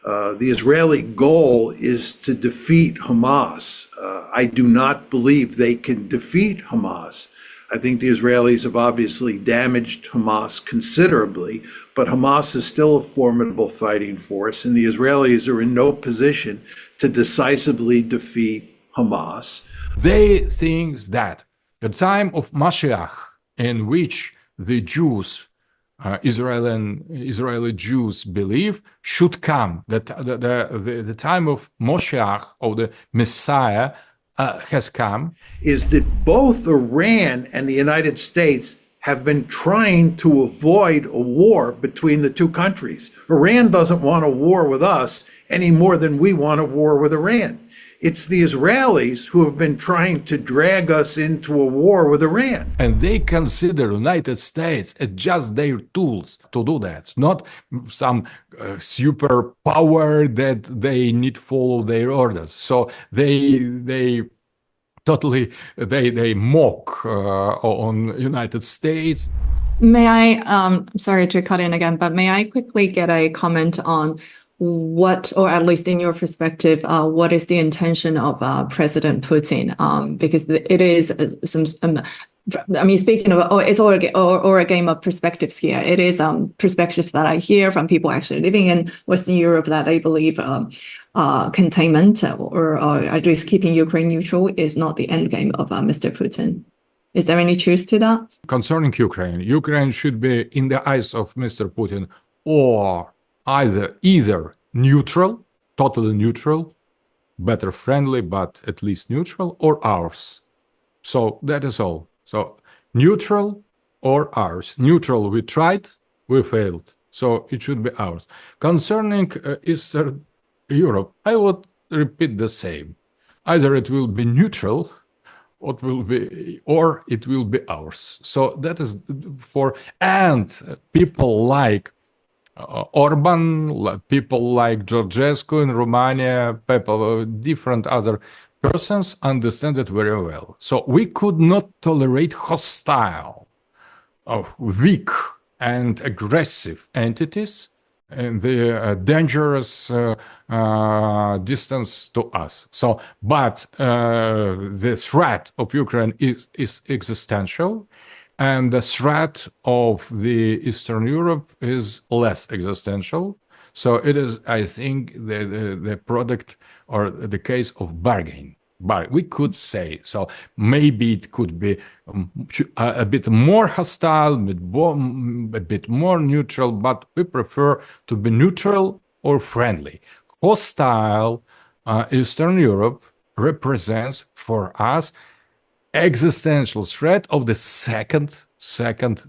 The Israeli goal is to defeat Hamas. I do not believe they can defeat Hamas. I think the Israelis have obviously damaged Hamas considerably, but Hamas is still a formidable fighting force, and the Israelis are in no position to decisively defeat Hamas. They think that the time of Mashiach, in which the Jews, Israeli Jews believe, should come. That the time of Moshiach, or the Messiah, has come. Is that both Iran and the United States have been trying to avoid a war between the two countries. Iran doesn't want a war with us any more than we want a war with Iran. It's the Israelis who have been trying to drag us into a war with Iran. And they consider United States as just their tools to do that, not some superpower that they need to follow their orders. So they totally mock on United States. May I, sorry to cut in again, but may I quickly get a comment on what, or at least in your perspective, what is the intention of President Putin? Because it is some, I mean, speaking of, it's all a game of perspectives here. It is perspectives that I hear from people actually living in Western Europe that they believe containment or at least keeping Ukraine neutral is not the end game of Mr. Putin. Is there any truth to that? Concerning Ukraine, Ukraine should be, in the eyes of Mr. Putin, or either neutral, totally neutral, better friendly, but at least neutral, or ours. So that is all. So neutral or ours. Neutral, we tried, we failed. So it should be ours. Concerning Eastern Europe, I would repeat the same. Either it will be neutral, or it will be ours. So that is for, and people like Orban, people like Georgescu in Romania, people, different other persons understand it very well. So we could not tolerate hostile, weak and aggressive entities and the dangerous distance to us. So, but the threat of Ukraine is existential. And the threat of the Eastern Europe is less existential. So it is, I think, the product or the case of bargaining. But we could say, so maybe it could be a bit more hostile, a bit more neutral, but we prefer to be neutral or friendly. Hostile Eastern Europe represents for us existential threat of the second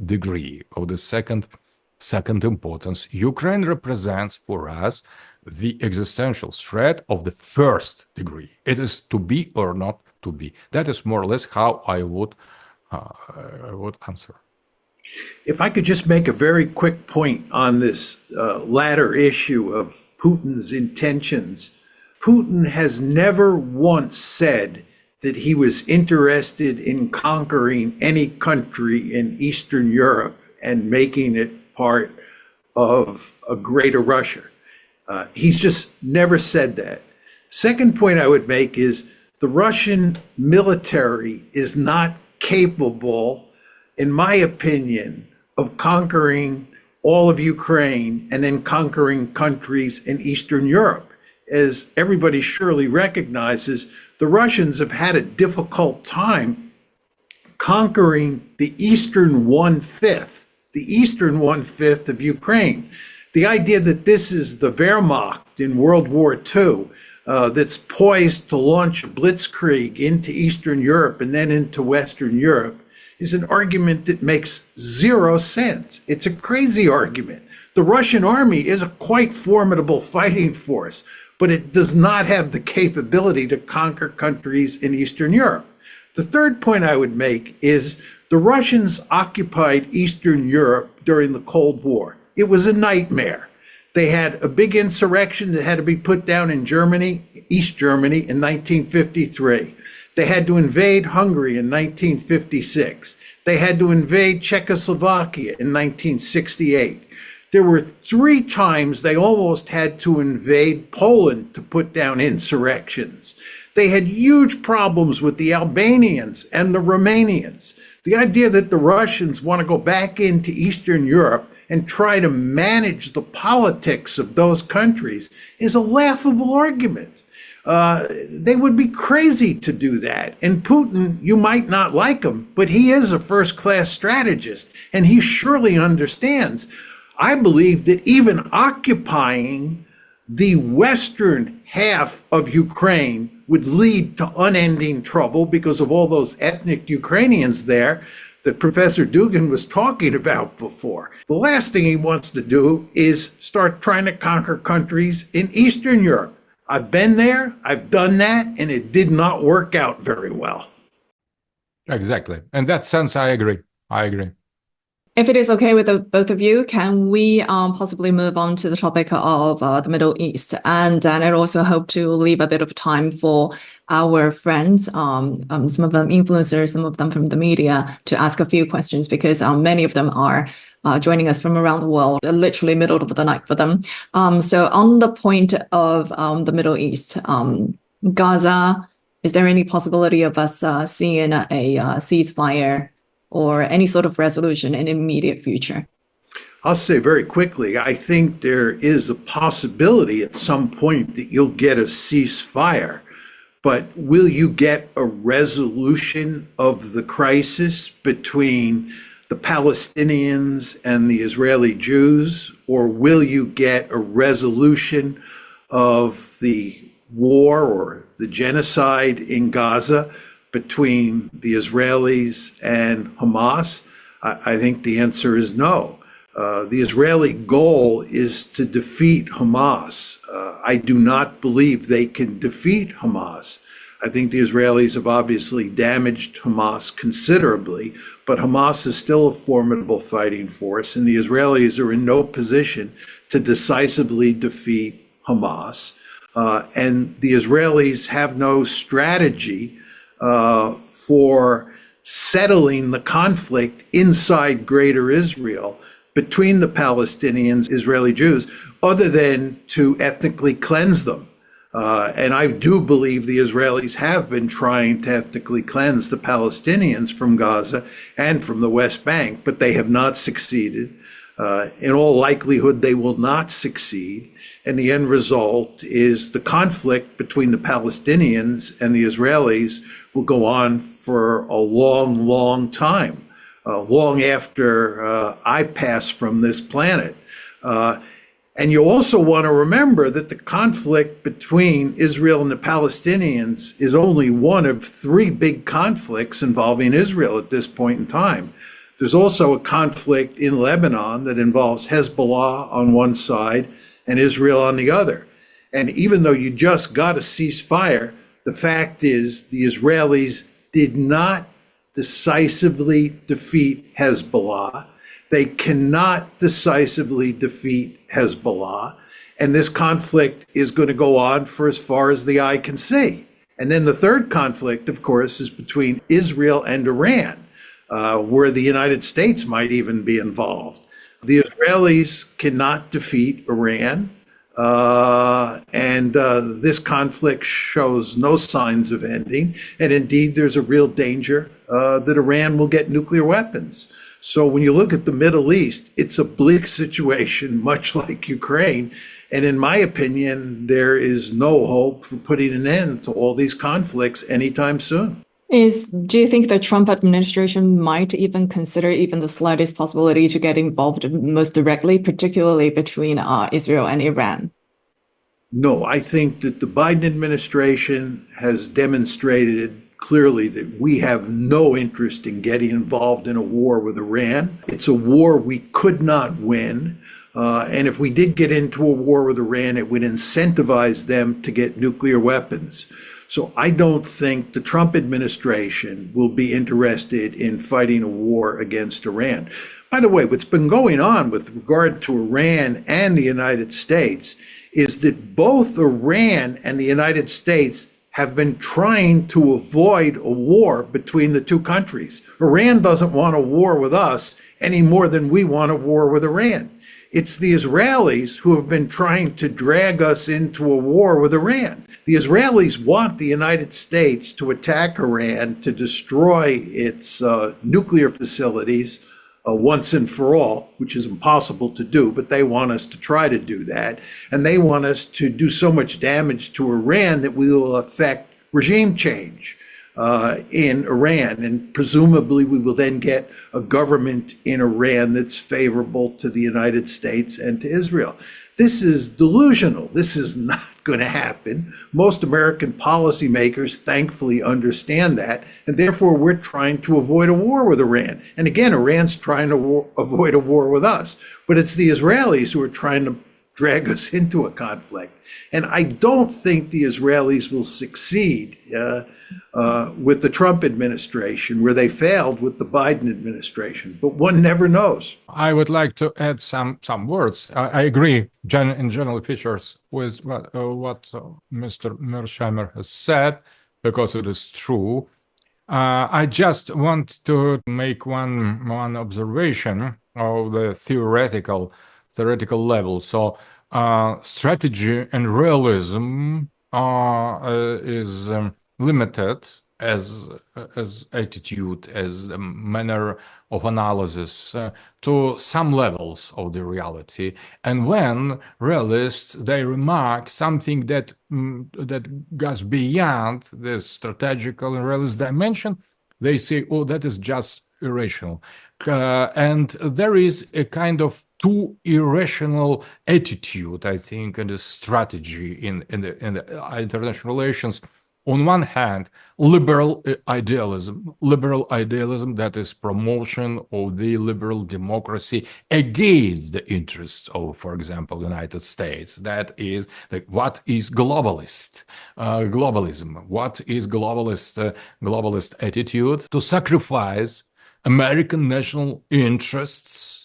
degree, of the second importance. Ukraine represents for us the existential threat of the first degree. It is to be or not to be. That is more or less how I would answer. If I could just make a very quick point on this latter issue of Putin's intentions. Putin has never once said that he was interested in conquering any country in Eastern Europe and making it part of a greater Russia. He's just never said that. Second point I would make is the Russian military is not capable, in my opinion, of conquering all of Ukraine and then conquering countries in Eastern Europe. As everybody surely recognizes, the Russians have had a difficult time conquering the eastern one-fifth of Ukraine. The idea that this is the Wehrmacht in World War II that's poised to launch a blitzkrieg into Eastern Europe and then into Western Europe is an argument that makes zero sense. It's a crazy argument. The Russian army is a quite formidable fighting force, but it does not have the capability to conquer countries in Eastern Europe. The third point I would make is the Russians occupied Eastern Europe during the Cold War. It was a nightmare. They had a big insurrection that had to be put down in Germany, East Germany, in 1953. They had to invade Hungary in 1956. They had to invade Czechoslovakia in 1968. There were 3 times they almost had to invade Poland to put down insurrections. They had huge problems with the Albanians and the Romanians. The idea that the Russians want to go back into Eastern Europe and try to manage the politics of those countries is a laughable argument. They would be crazy to do that. And Putin, you might not like him, but he is a first-class strategist, and he surely understands. I believe that even occupying the western half of Ukraine would lead to unending trouble because of all those ethnic Ukrainians there that Professor Dugin was talking about before. The last thing he wants to do is start trying to conquer countries in Eastern Europe. I've been there, I've done that, and it did not work out very well. Exactly. In that sense, I agree. If it is okay with both of you, can we possibly move on to the topic of the Middle East? And then I also hope to leave a bit of time for our friends, some of them influencers, some of them from the media, to ask a few questions, because many of them are joining us from around the world, literally middle of the night for them. So on the point of the Middle East, Gaza, is there any possibility of us seeing a ceasefire or any sort of resolution in the immediate future? I'll say very quickly, I think there is a possibility at some point that you'll get a ceasefire, but will you get a resolution of the crisis between the Palestinians and the Israeli Jews, or will you get a resolution of the war or the genocide in Gaza between the Israelis and Hamas? I think the answer is no. The Israeli goal is to defeat Hamas. I do not believe they can defeat Hamas. I think the Israelis have obviously damaged Hamas considerably, but Hamas is still a formidable fighting force, and the Israelis are in no position to decisively defeat Hamas. And the Israelis have no strategy for settling the conflict inside Greater Israel between the Palestinians, Israeli Jews, other than to ethnically cleanse them. And I do believe the Israelis have been trying to ethnically cleanse the Palestinians from Gaza and from the West Bank, but they have not succeeded. In all likelihood, they will not succeed. And the end result is the conflict between the Palestinians and the Israelis will go on for a long, long time, long after I pass from this planet. And you also want to remember that the conflict between Israel and the Palestinians is only one of 3 big conflicts involving Israel at this point in time. There's also a conflict in Lebanon that involves Hezbollah on one side and Israel on the other. And even though you just got a ceasefire, the fact is the Israelis did not decisively defeat Hezbollah. They cannot decisively defeat Hezbollah. And this conflict is going to go on for as far as the eye can see. And then the third conflict, of course, is between Israel and Iran, where the United States might even be involved. The Israelis cannot defeat Iran, and this conflict shows no signs of ending. And indeed, there's a real danger that Iran will get nuclear weapons. So when you look at the Middle East, it's a bleak situation, much like Ukraine. And in my opinion, there is no hope for putting an end to all these conflicts anytime soon. Do you think the Trump administration might even consider even the slightest possibility to get involved most directly, particularly between Israel and Iran? No, I think that the Biden administration has demonstrated clearly that we have no interest in getting involved in a war with Iran. It's a war we could not win. And if we did get into a war with Iran, it would incentivize them to get nuclear weapons. So I don't think the Trump administration will be interested in fighting a war against Iran. By the way, what's been going on with regard to Iran and the United States is that both Iran and the United States have been trying to avoid a war between the two countries. Iran doesn't want a war with us any more than we want a war with Iran. It's the Israelis who have been trying to drag us into a war with Iran. The Israelis want the United States to attack Iran, to destroy its nuclear facilities once and for all, which is impossible to do, but they want us to try to do that. And they want us to do so much damage to Iran that we will affect regime change in Iran. And presumably we will then get a government in Iran that's favorable to the United States and to Israel. This is delusional. This is not going to happen. Most American policymakers thankfully understand that, and therefore we're trying to avoid a war with Iran. And again, Iran's trying to avoid a war with us, but it's the Israelis who are trying to drag us into a conflict. And I don't think the Israelis will succeed with the Trump administration, where they failed with the Biden administration, but one never knows. I would like to add some words. I agree in general features with what Mr. Mearsheimer has said, because it is true. I just want to make one observation of the theoretical level. So strategy and realism is limited as attitude, as a manner of analysis to some levels of the reality. And when realists, they remark something that goes beyond the strategical and realist dimension, they say, oh, that is just irrational. And there is a kind of too irrational attitude, I think, in the strategy in the international relations. On one hand, liberal idealism, that is promotion of the liberal democracy against the interests of, for example, United States. That is, what is globalism? What is globalist attitude? To sacrifice American national interests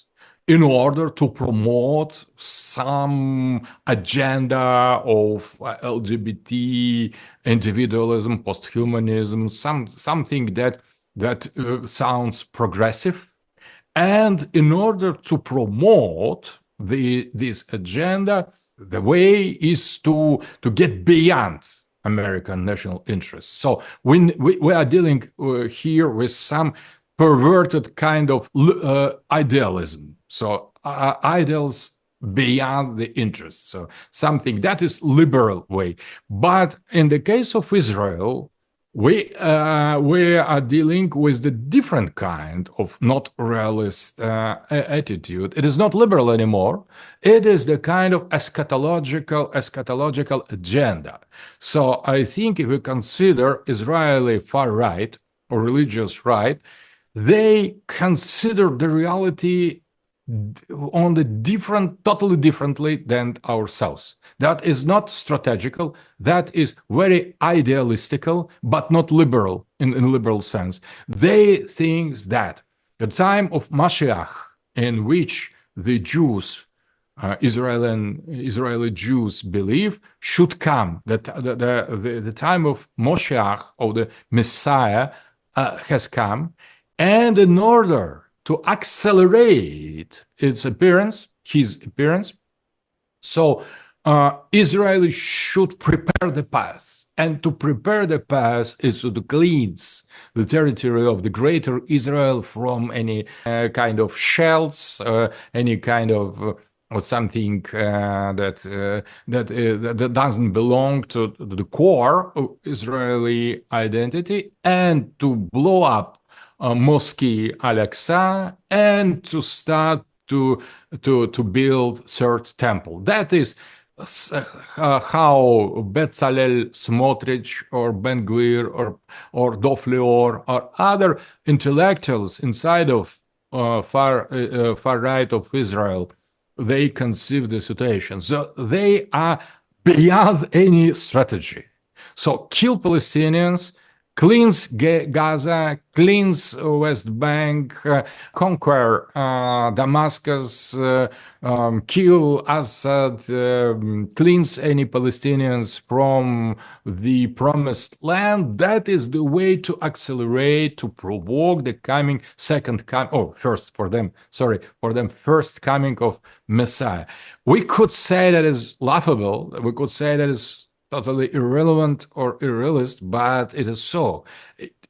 in order to promote some agenda of LGBT individualism, posthumanism, something that sounds progressive. And in order to promote this agenda, the way is to get beyond American national interests. So we are dealing here with some perverted kind of idealism. So ideals beyond the interests. So something that is liberal way. But in the case of Israel, we are dealing with the different kind of not realist attitude. It is not liberal anymore. It is the kind of eschatological agenda. So I think if we consider Israeli far right or religious right, they consider the reality on the totally differently than ourselves. That is not strategical. That is very idealistical, but not liberal in liberal sense. They think that the time of Mashiach, in which the Jews, Israeli Jews believe, should come. That the time of Moshiach, of the Messiah, has come. And in order to accelerate his appearance, so Israel should prepare the path. And to prepare the path is to cleanse the territory of the greater Israel from any kind of shells, any kind of something that doesn't belong to the core of Israeli identity, and to blow up Mosque Al-Aqsa, and to start to build third temple. That is how Bezalel Smotrich or Ben-Gvir or Dov Leor or other intellectuals inside of far right of Israel, they conceive the situation. So they are beyond any strategy. So kill Palestinians, cleanse Gaza, cleanse West Bank, conquer Damascus, kill Assad, cleanse any Palestinians from the promised land. That is the way to accelerate, to provoke the coming first coming of Messiah. We could say that is laughable. We could say that is totally irrelevant or irrealist, but it is so.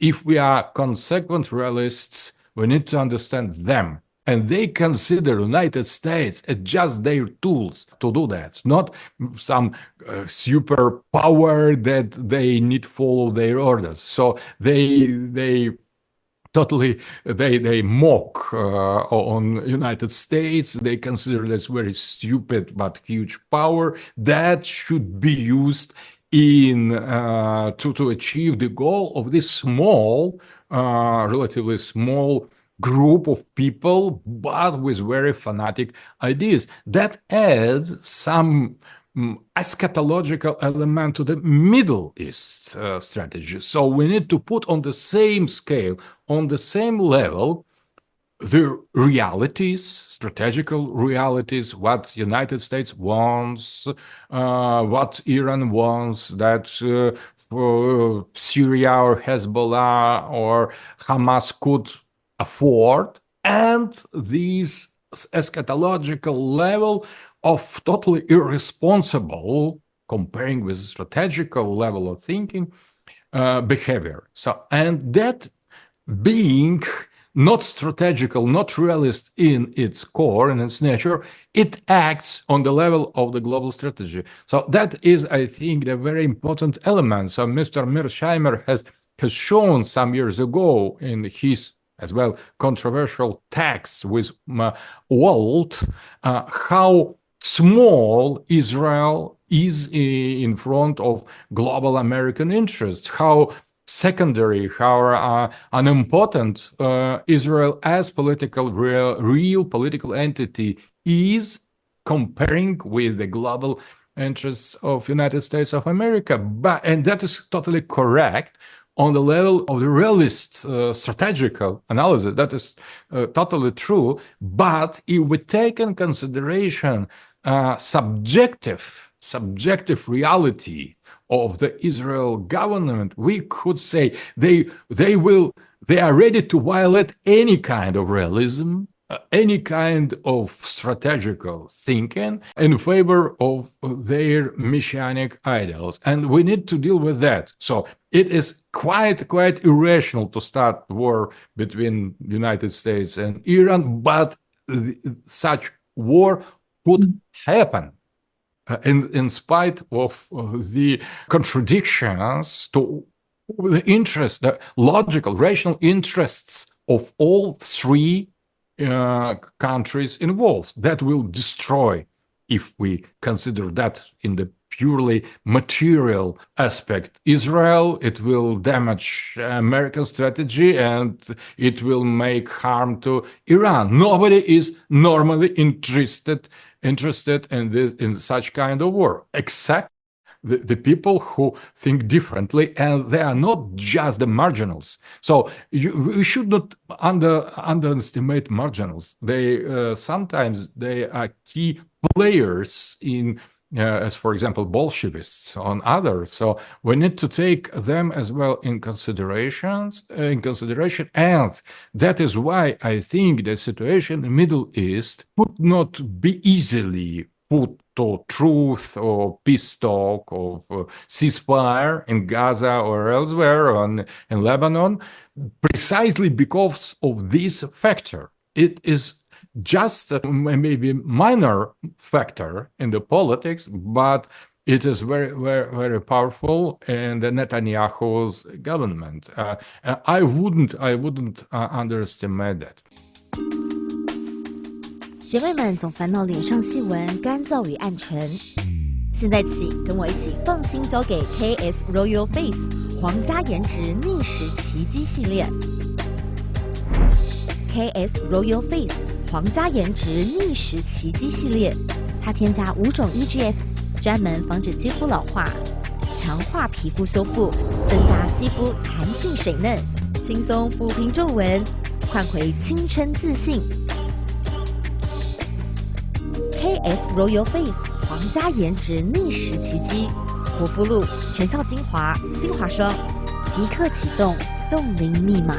If we are consequent realists, we need to understand them. And they consider United States as just their tools to do that, not some superpower that they need to follow their orders. So they mock on United States. They consider this very stupid but huge power that should be used to achieve the goal of this small, relatively small group of people, but with very fanatic ideas. That adds some eschatological element to the Middle East strategy. So we need to put on the same scale, on the same level, the realities, strategical realities, what United States wants, what Iran wants, that for Syria or Hezbollah or Hamas could afford, and this eschatological level of totally irresponsible, comparing with strategical level of thinking, behavior. So, and that being not strategical, not realist in its core, in its nature, it acts on the level of the global strategy. So that is, I think, a very important element. So Mr. Mearsheimer has shown some years ago in his as well controversial text with Walt, how small Israel is in front of global American interests, how secondary, how unimportant Israel as real political entity is comparing with the global interests of United States of America. And that is totally correct on the level of the realist strategical analysis. That is totally true. But if we take in consideration subjective reality of the Israel government, we could say they are ready to violate any kind of realism, any kind of strategical thinking in favor of their messianic ideals. And we need to deal with that. So it is quite irrational to start war between the United States and Iran, but such war could happen. In spite of the contradictions to the interests, the logical, rational interests of all three countries involved, that will destroy, if we consider that in the purely material aspect, Israel, it will damage American strategy, and it will make harm to Iran. Nobody is normally interested in such kind of war, except the people who think differently, and they are not just the marginals. So we should not underestimate marginals. They sometimes they are key players in, as for example, Bolshevists on others. So we need to take them as well in consideration, and that is why I think the situation in the Middle East would not be easily put to truth or peace talk of ceasefire in Gaza or elsewhere in Lebanon, precisely because of this factor. It is just maybe minor factor in the politics, but it is very, very, very powerful in the Netanyahu's government. I wouldn't underestimate that. 姐妹们总烦恼脸上细纹干燥与暗沉，现在起跟我一起放心交给 KS Royal Face 皇家颜值逆时奇迹系列。KS Royal Face 皇家颜值逆时奇迹系列，它添加5种 EGF， 专门防止肌肤老化，强化皮肤修复，增加肌肤弹性水嫩，轻松抚平皱纹，换回青春自信。KS Royal Face 皇家颜值逆时奇迹，活肤露全效精华，精华霜即刻启动冻龄密码。